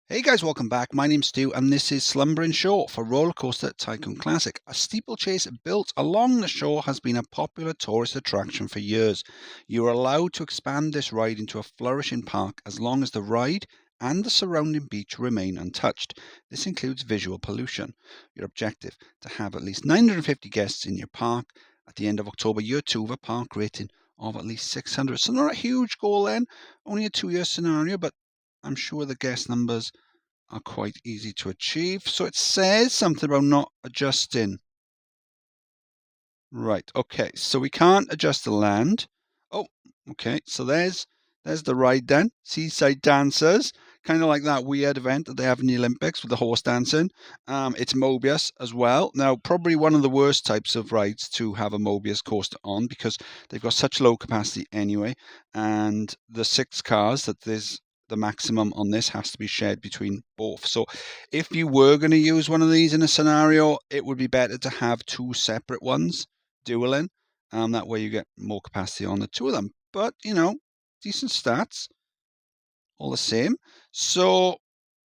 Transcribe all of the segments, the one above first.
Hey guys, welcome back. My name's Stu and this is Slumbering Shore for Rollercoaster Tycoon Classic. A steeplechase built along the shore has been a popular tourist attraction for years. You are allowed to expand this ride into a flourishing park as long as the ride and the surrounding beach remain untouched. This includes visual pollution. Your objective, to have at least 950 guests in your park at the end of October, year 2 of a park rating of at least 600. So not a huge goal then, only a 2-year scenario, but I'm sure the guest numbers are quite easy to achieve. So it says something about not adjusting. Right, okay, so we can't adjust the land. Oh, okay, so there's the ride then. Seaside Dancers, kind of like that weird event that they have in the Olympics with the horse dancing. It's Mobius as well. Now, probably one of the worst types of rides to have a Mobius coaster on because they've got such low capacity anyway, and the 6 cars that there's the maximum on this has to be shared between both. So if you were going to use one of these in a scenario, it would be better to have 2 separate ones dueling. That way you get more capacity on the 2 of them. But, decent stats all the same. So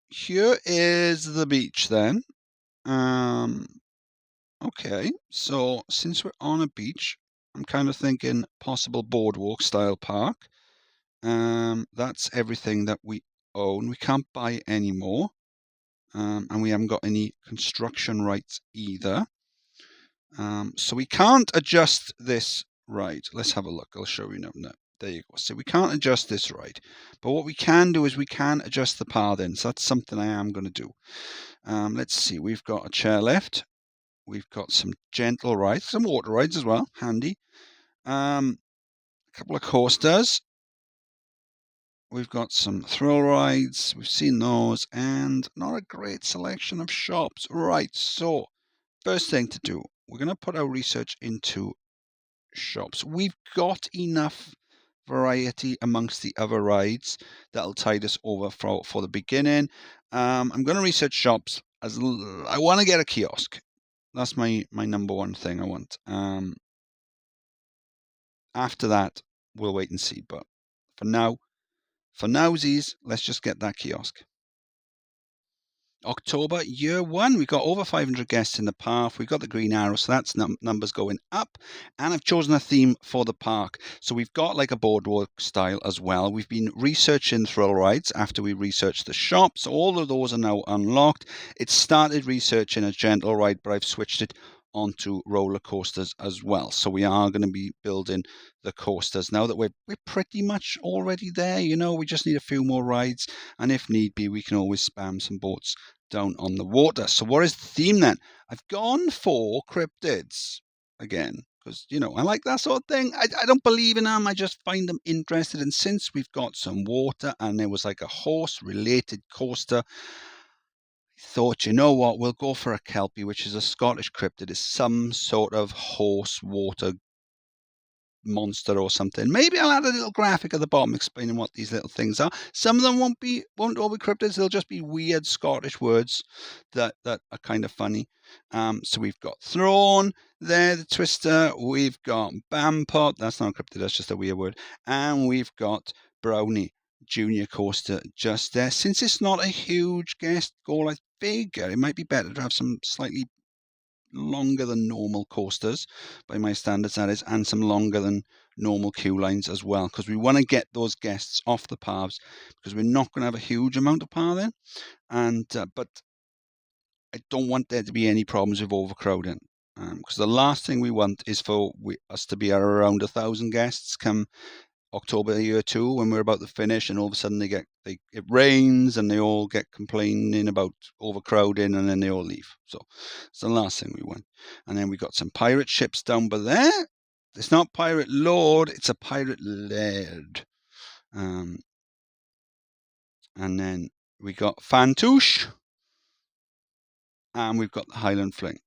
here is the beach then. Okay, so since we're on a beach, I'm kind of thinking possible boardwalk style park. That's everything that we own. We can't buy any more. And we haven't got any construction rights either. So we can't adjust this ride. Let's have a look. I'll show you now. No, there you go. So we can't adjust this ride. But what we can do is we can adjust the pathing. So that's something I am going to do. Let's see. We've got a chairlift. We've got some gentle rides, some water rides as well. Handy. A couple of coasters. We've got some thrill rides. We've seen those. And not a great selection of shops. Right. So first thing to do, we're going to put our research into shops. We've got enough variety amongst the other rides that'll tide us over for the beginning. I'm going to research shops as I want to get a kiosk. That's my number one thing I want. After that, we'll wait and see. But for nowsies, let's just get that kiosk. October, year 1, we've got over 500 guests in the park. We've got the green arrow, so that's numbers going up. And I've chosen a theme for the park. So we've got like a boardwalk style as well. We've been researching thrill rides after we researched the shops. All of those are now unlocked. It started researching a gentle ride, but I've switched it onto roller coasters as well. So we are going to be building the coasters now that we're pretty much already there. We just need a few more rides, and if need be, we can always spam some boats down on the water. So what is the theme then? I've gone for cryptids again because I like that sort of thing. I don't believe in them, I just find them interested. And since we've got some water and there was like a horse related coaster, thought, what, we'll go for a Kelpie, which is a Scottish cryptid. It's some sort of horse water monster or something. Maybe I'll add a little graphic at the bottom explaining what these little things are. Some of them won't all be cryptids. They'll just be weird Scottish words that are kind of funny. So we've got Throne there, the Twister. We've got Bampot. That's not a cryptid, that's just a weird word. And we've got Brownie Junior Coaster just there. Since it's not a huge guest goal, I figure it might be better to have some slightly longer than normal coasters, by my standards that is, and some longer than normal queue lines as well, because we want to get those guests off the paths, because we're not going to have a huge amount of pathing, and but I don't want there to be any problems with overcrowding, because the last thing we want is for us to be at around 1,000 guests come October year 2 when we're about to finish, and all of a sudden it rains and they all get complaining about overcrowding, and then they all leave. So it's the last thing we want. And then we got some pirate ships down by there. It's not Pirate Lord, it's a Pirate Laird. And then we got Fantouche, and we've got the Highland Fling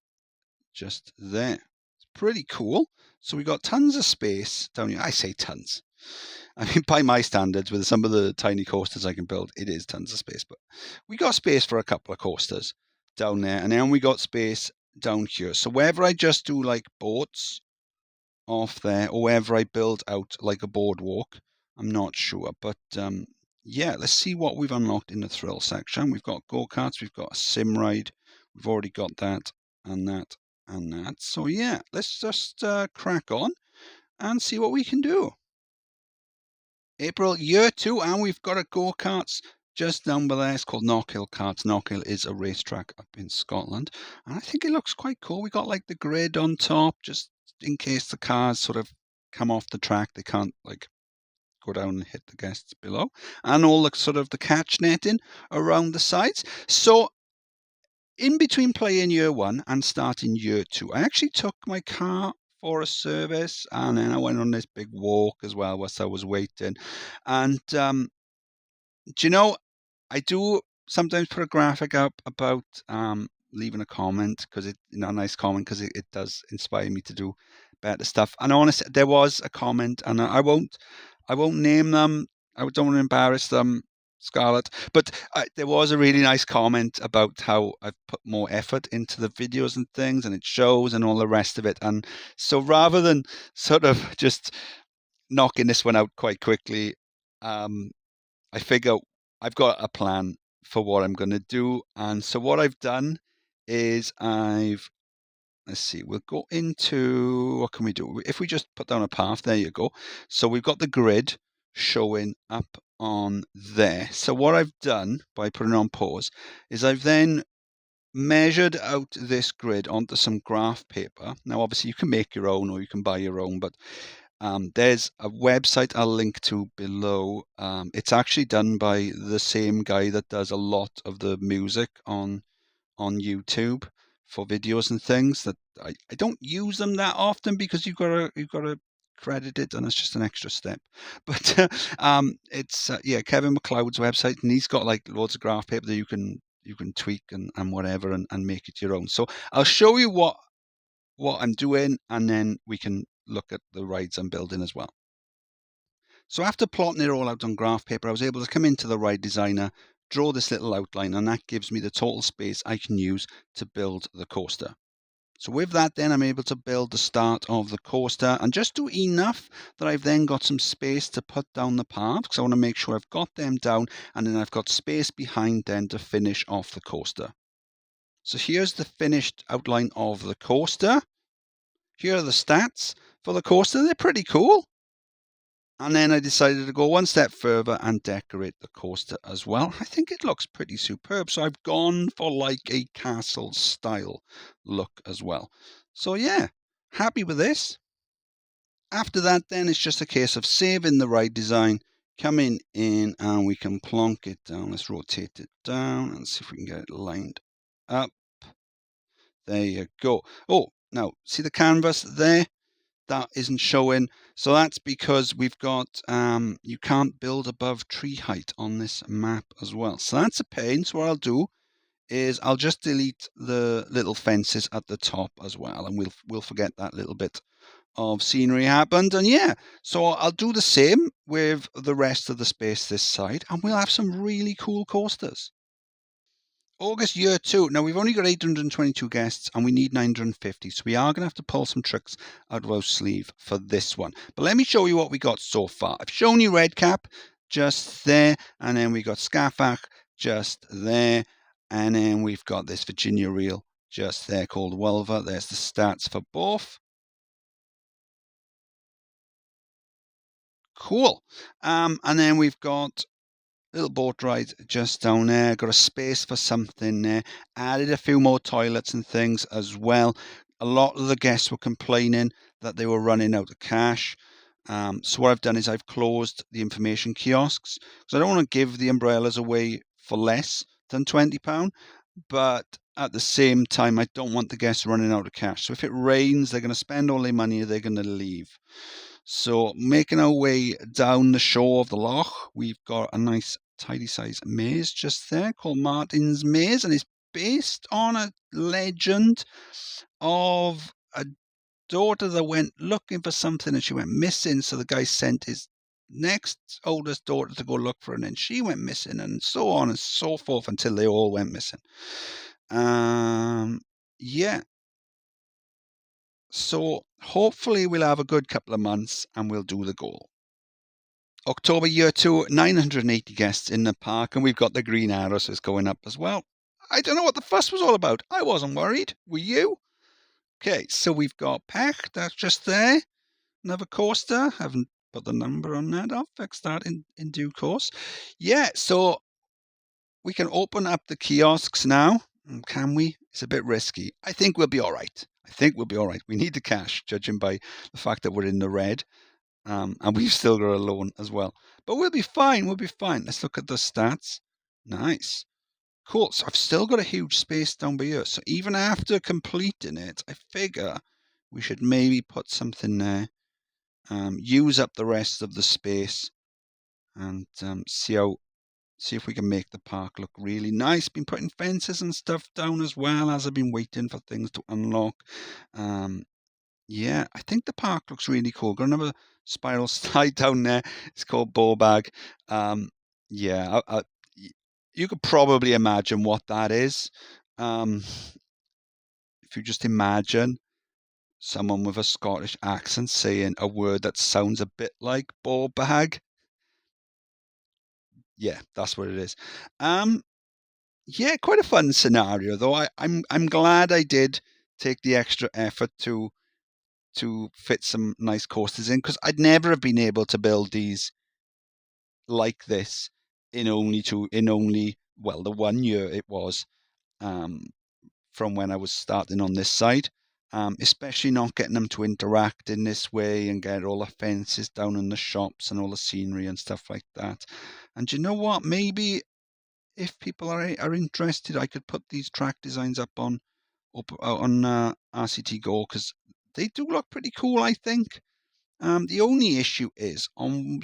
just there. It's pretty cool. So we got tons of space down here. I say tons. I mean, by my standards, with some of the tiny coasters I can build, it is tons of space. But we got space for a couple of coasters down there. And then we got space down here. So wherever I just do like boats off there, or wherever I build out like a boardwalk, I'm not sure. But yeah, let's see what we've unlocked in the thrill section. We've got go-karts, we've got a sim ride, we've already got that and that and that. So yeah, let's just crack on and see what we can do. April, year 2, and we've got a go-karts just down by there. It's called Knockhill Karts. Knockhill is a racetrack up in Scotland, and I think it looks quite cool. We got like the grid on top, just in case the cars sort of come off the track, they can't like go down and hit the guests below, and all the sort of the catch netting around the sides. So in between playing year 1 and starting year 2, I actually took my car for a service, and then I went on this big walk as well whilst I was waiting. And do you know, I do sometimes put a graphic up about leaving a comment, because a nice comment, because it does inspire me to do better stuff. And honestly, there was a comment, and I won't name them. I don't want to embarrass them, Scarlett. But there was a really nice comment about how I've put more effort into the videos and things, and it shows, and all the rest of it. And so rather than sort of just knocking this one out quite quickly, I figure I've got a plan for what I'm going to do. And so what I've done is let's see, we'll go into, what can we do? If we just put down a path, there you go. So we've got the grid showing up on there. So what I've done by putting it on pause is I've then measured out this grid onto some graph paper. Now, obviously, you can make your own or you can buy your own, but there's a website I'll link to below. It's actually done by the same guy that does a lot of the music on YouTube for videos and things. That I don't use them that often, because you've got to credit it, and it's just an extra step. But it's Kevin MacLeod's website, and he's got like loads of graph paper that you can tweak and whatever, and make it your own. So I'll show you what I'm doing, and then we can look at the rides I'm building as well. So after plotting it all out on graph paper, I was able to come into the ride designer, draw this little outline, and that gives me the total space I can use to build the coaster. So with that, then I'm able to build the start of the coaster and just do enough that I've then got some space to put down the paths, because I want to make sure I've got them down, and then I've got space behind then to finish off the coaster. So here's the finished outline of the coaster. Here are the stats for the coaster. They're pretty cool. And then I decided to go one step further and decorate the coaster as well. I think it looks pretty superb. So I've gone for like a castle style look as well. So yeah, happy with this. After that, then it's just a case of saving the ride design, coming in, and we can plonk it down. Let's rotate it down and see if we can get it lined up. There you go. Oh, now see the canvas there? That isn't showing. So that's because we've got, you can't build above tree height on this map as well. So that's a pain. So what I'll do is I'll just delete the little fences at the top as well, and we'll forget that little bit of scenery happened. And yeah, so I'll do the same with the rest of the space this side, and we'll have some really cool coasters. August year 2. Now, we've only got 822 guests and we need 950. So we are going to have to pull some tricks out of our sleeve for this one. But let me show you what we got so far. I've shown you Redcap just there. And then we got Scafach just there. And then we've got this Virginia reel just there called Wulver. There's the stats for both. Cool. And then we've got little boat ride just down there. Got a space for something there. Added a few more toilets and things as well. A lot of the guests were complaining that they were running out of cash. So what I've done is I've closed the information kiosks, because I don't want to give the umbrellas away for less than £20. But at the same time, I don't want the guests running out of cash. So if it rains, they're going to spend all their money, they're going to leave. So making our way down the shore of the loch, we've got a nice tidy size maze just there called Martin's Maze, and it's based on a legend of a daughter that went looking for something and she went missing. So the guy sent his next oldest daughter to go look for her, and then she went missing, and so on and so forth until they all went missing. Yeah. So hopefully we'll have a good couple of months and we'll do the goal. October year 2, 980 guests in the park, and we've got the green arrows is going up as well. I don't know what the fuss was all about. I wasn't worried. Were you? Okay, so we've got Peck. That's just there. Another coaster. Haven't put the number on that. I'll fix that in due course. Yeah, so we can open up the kiosks now. Can we? It's a bit risky. I think we'll be all right. We need the cash, judging by the fact that we're in the red. And we've still got a loan as well. But we'll be fine. Let's look at the stats. Nice. Cool. So I've still got a huge space down by here. So even after completing it, I figure we should maybe put something there. Use up the rest of the space and see if we can make the park look really nice. Been putting fences and stuff down as well as I've been waiting for things to unlock. Yeah, I think the park looks really cool. Got another spiral slide down there. It's called Bowbag. Yeah, you could probably imagine what that is. If you just imagine someone with a Scottish accent saying a word that sounds a bit like Bowbag. Yeah, that's what it is. Yeah, quite a fun scenario though. I'm glad I did take the extra effort to fit some nice coasters in, because I'd never have been able to build these like this in only the 1 year it was from when I was starting on this side, especially not getting them to interact in this way and get all the fences down in the shops and all the scenery and stuff like that. And you know what? Maybe if people are interested, I could put these track designs up on RCT Go, because they do look pretty cool, I think. The only issue is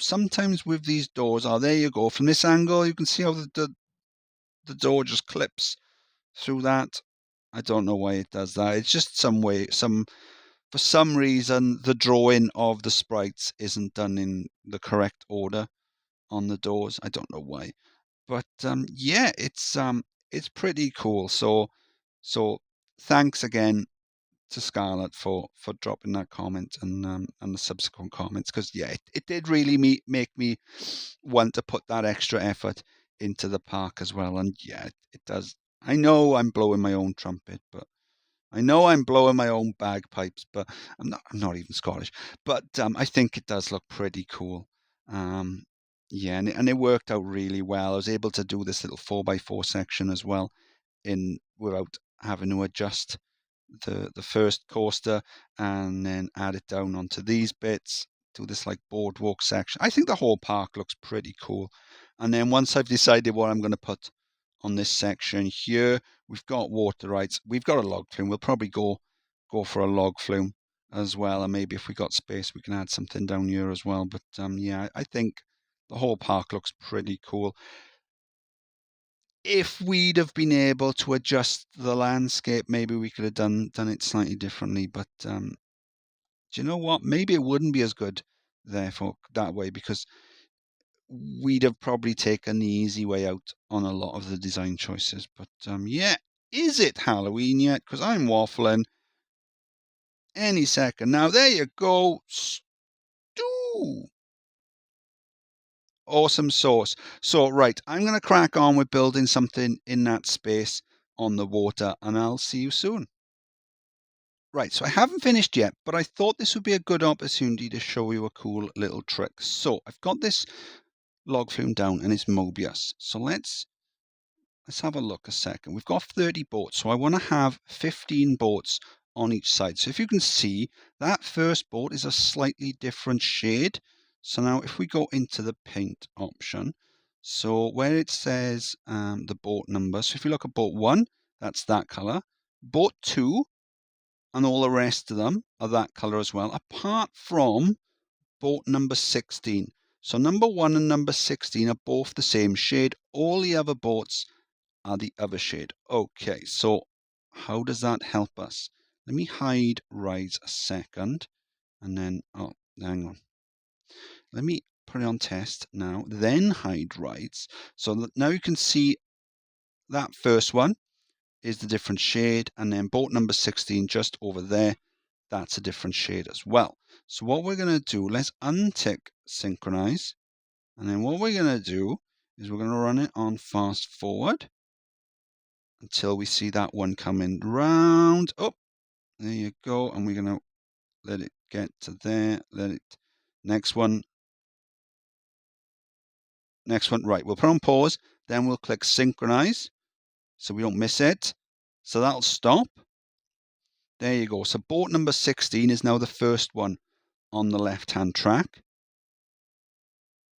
sometimes with these doors. There you go. From this angle, you can see how the door just clips through that. I don't know why it does that. It's just for some reason the drawing of the sprites isn't done in the correct order on the doors. I don't know why, but yeah, it's pretty cool. So thanks again to Scarlett for dropping that comment and the subsequent comments, because yeah, it did really make me want to put that extra effort into the park as well. And yeah, it does. I know I'm blowing my own trumpet, but I know I'm blowing my own bagpipes, but I'm not even Scottish. But I think it does look pretty cool. Yeah, and it worked out really well. I was able to do this little 4x4 section as well without having to adjust the first coaster and then add it down onto these bits, do this like boardwalk section. I think the whole park looks pretty cool. And then once I've decided what I'm going to put on this section here, we've got water rides, we've got a log flume. We'll probably go for a log flume as well, and maybe if we got space we can add something down here as well. But yeah, I think the whole park looks pretty cool. If we'd have been able to adjust the landscape, maybe we could have done it slightly differently. But do you know what? Maybe it wouldn't be as good therefore that way, because we'd have probably taken the easy way out on a lot of the design choices. But yeah, is it Halloween yet? Because I'm waffling any second now. There you go. Stew. Awesome sauce. So, right, I'm going to crack on with building something in that space on the water, and I'll see you soon. Right, so I haven't finished yet, but I thought this would be a good opportunity to show you a cool little trick. So I've got this log flume down and it's Mobius. So let's have a look a second. We've got 30 boats, so I want to have 15 boats on each side. So if you can see, that first boat is a slightly different shade. So now if we go into the paint option, so where it says the boat number, so if you look at boat 1, that's that color. Boat 2 and all the rest of them are that color as well, apart from boat number 16. So number 1 and number 16 are both the same shade. All the other boats are the other shade. Okay, so how does that help us? Let me hide rides a second, and then, oh, hang on. Let me put it on test now, then hide rides. So that now you can see that first one is the different shade, and then boat number 16 just over there, that's a different shade as well. So what we're going to do, let's untick synchronize, And then what we're going to do is we're going to run it on fast forward until we see that one coming round. Oh, there you go. And we're going to let it get to there. Next one. Right, we'll put on pause. Then we'll click synchronize so we don't miss it. So that'll stop. There you go. So boat number 16 is now the first one on the left-hand track.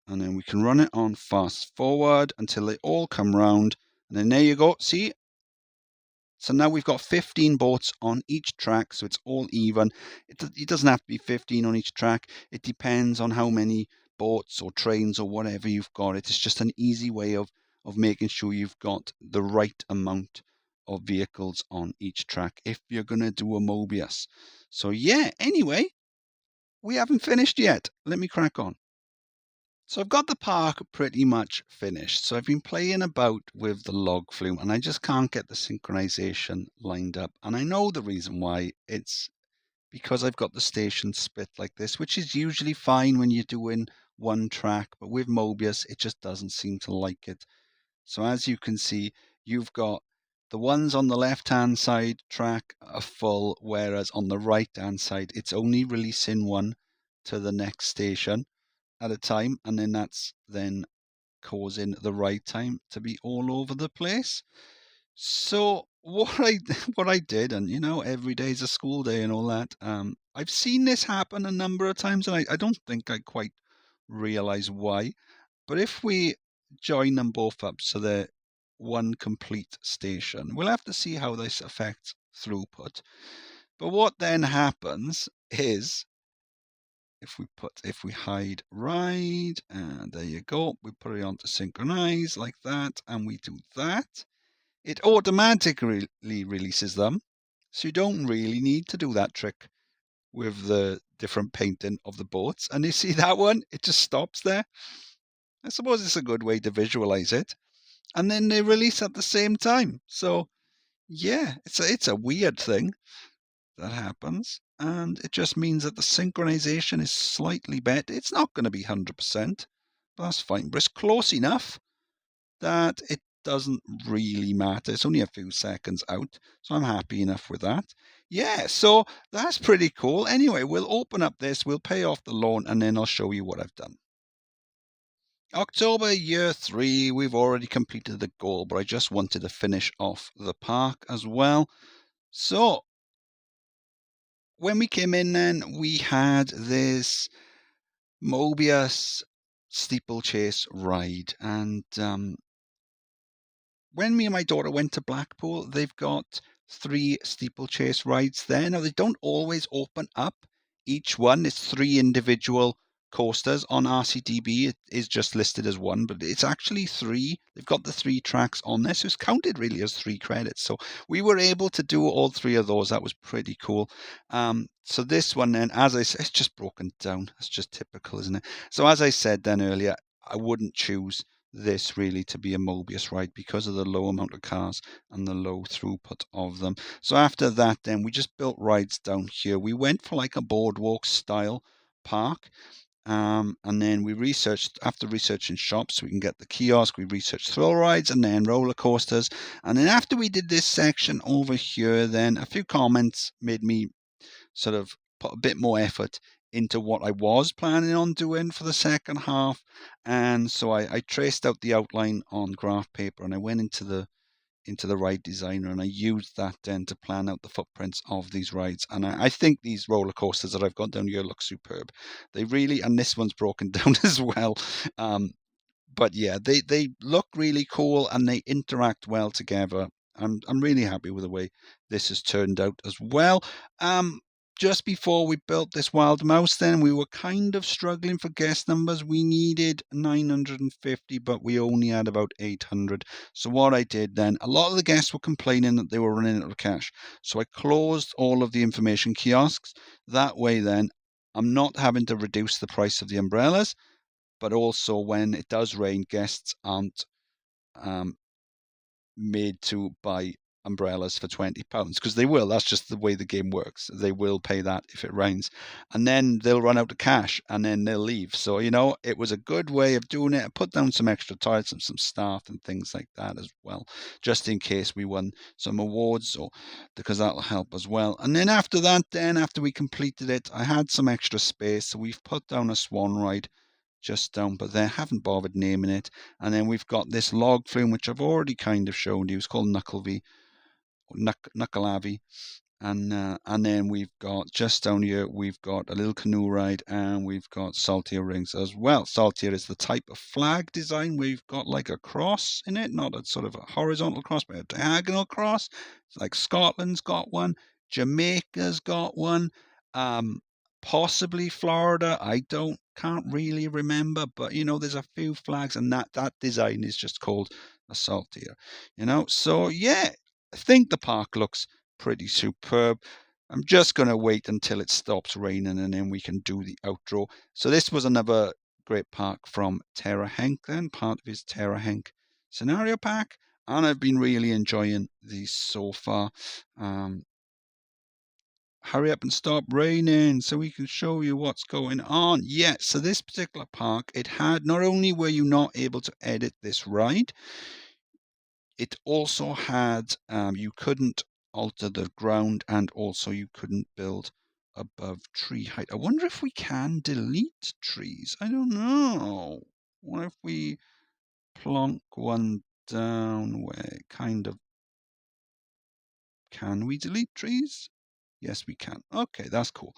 And then we can run it on fast forward until they all come round. And then there you go. See? So now we've got 15 boats on each track, so it's all even. It doesn't have to be 15 on each track. It depends on how many boats or trains or whatever you've got. It's just an easy way of making sure you've got the right amount of vehicles on each track if you're going to do a Mobius. So yeah, anyway, we haven't finished yet. Let me crack on. So I've got the park pretty much finished. So I've been playing about with the log flume and I just can't get the synchronization lined up. And I know the reason why. It's because I've got the station split like this, which is usually fine when you're doing one track, but with Mobius, it just doesn't seem to like it. So as you can see, you've got the ones on the left-hand side track are full, whereas on the right-hand side, it's only releasing one to the next station at a time, and then that's then causing the ride time to be all over the place. So what I did, and every day is a school day and all that. I've seen this happen a number of times, and I don't think I quite realize why. But if we join them both up so they're one complete station, we'll have to see how this affects throughput. But what then happens is, if we hide ride, and there you go, we put it on to synchronize like that, and we do that, it automatically releases them. So you don't really need to do that trick with the different painting of the boats. And you see that one, it just stops there. I suppose it's a good way to visualize it. And then they release at the same time. So yeah, it's a weird thing that happens. And it just means that the synchronization is slightly better. It's not going to be 100%, but that's fine. But it's close enough that it doesn't really matter. It's only a few seconds out, so I'm happy enough with that. Yeah, so that's pretty cool. Anyway, we'll open up this, we'll pay off the loan, and then I'll show you what I've done. October year 3, we've already completed the goal, but I just wanted to finish off the park as well. So when we came in then, we had this Mobius steeplechase ride, and when me and my daughter went to Blackpool, they've got 3 steeplechase rides there. Now, they don't always open up each one. It's 3 individual coasters. On RCTB, it is just listed as 1, but it's actually 3. They've got the 3 tracks on there, so it's counted really as 3 credits. So we were able to do all 3 of those. That was pretty cool. So this one then, as I said, it's just broken down. That's just typical, isn't it? So as I said then earlier, I wouldn't choose this really to be a Mobius ride because of the low amount of cars and the low throughput of them. So after that then we just built rides down here. We went for like a boardwalk style park, and then we researched, after researching shops so we can get the kiosk, we researched thrill rides and then roller coasters. And then after we did this section over here, then a few comments made me sort of put a bit more effort into what I was planning on doing for the second half. And so I traced out the outline on graph paper, and I went into the ride designer, and I used that then to plan out the footprints of these rides. And I think these roller coasters that I've got down here look superb. They really, and this one's broken down as well. But yeah, they look really cool and they interact well together. I'm really happy with the way this has turned out as well. Just before we built this Wild Mouse then, we were kind of struggling for guest numbers. We needed 950, but we only had about 800. So what I did then, a lot of the guests were complaining that they were running out of cash. So I closed all of the information kiosks. That way then, I'm not having to reduce the price of the umbrellas, but also when it does rain, guests aren't made to buy umbrellas for £20 because they will. That's just the way the game works. They will pay that if it rains, and then they'll run out of cash and then they'll leave. So it was a good way of doing it. I put down some extra toilets and some staff and things like that as well, just in case we won some awards, or because that'll help as well. And then after that, after we completed it, I had some extra space, so we've put down a swan ride just down, but they haven't bothered naming it. And then we've got this log flume, which I've already kind of shown you. It's called Knuckleavy. And then we've got just down here, we've got a little canoe ride, and we've got saltier rings as well. Saltier is the type of flag design where you've got like a cross in it, not a sort of a horizontal cross, but a diagonal cross. It's like Scotland's got one, Jamaica's got one, possibly Florida. I can't really remember, but there's a few flags, and that design is just called a saltier. So yeah, I think the park looks pretty superb. I'm just going to wait until it stops raining and then we can do the outro. So this was another great park from Terra Henk, then part of his Terra Henk scenario pack, and I've been really enjoying these so far. Hurry up and stop raining so we can show you what's going on. Yeah, so this particular park, it had, not only were you not able to edit this ride, it also had, you couldn't alter the ground, and also you couldn't build above tree height. I wonder if we can delete trees. I don't know. What if we plonk one down where kind of... Can we delete trees? Yes, we can. Okay, that's cool.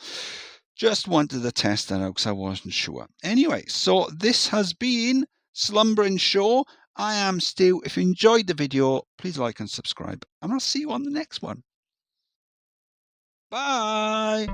Just wanted to test that out because I wasn't sure. Anyway, so this has been Slumbering Shore. I am Stu. If you enjoyed the video, please like and subscribe, and I'll see you on the next one. Bye.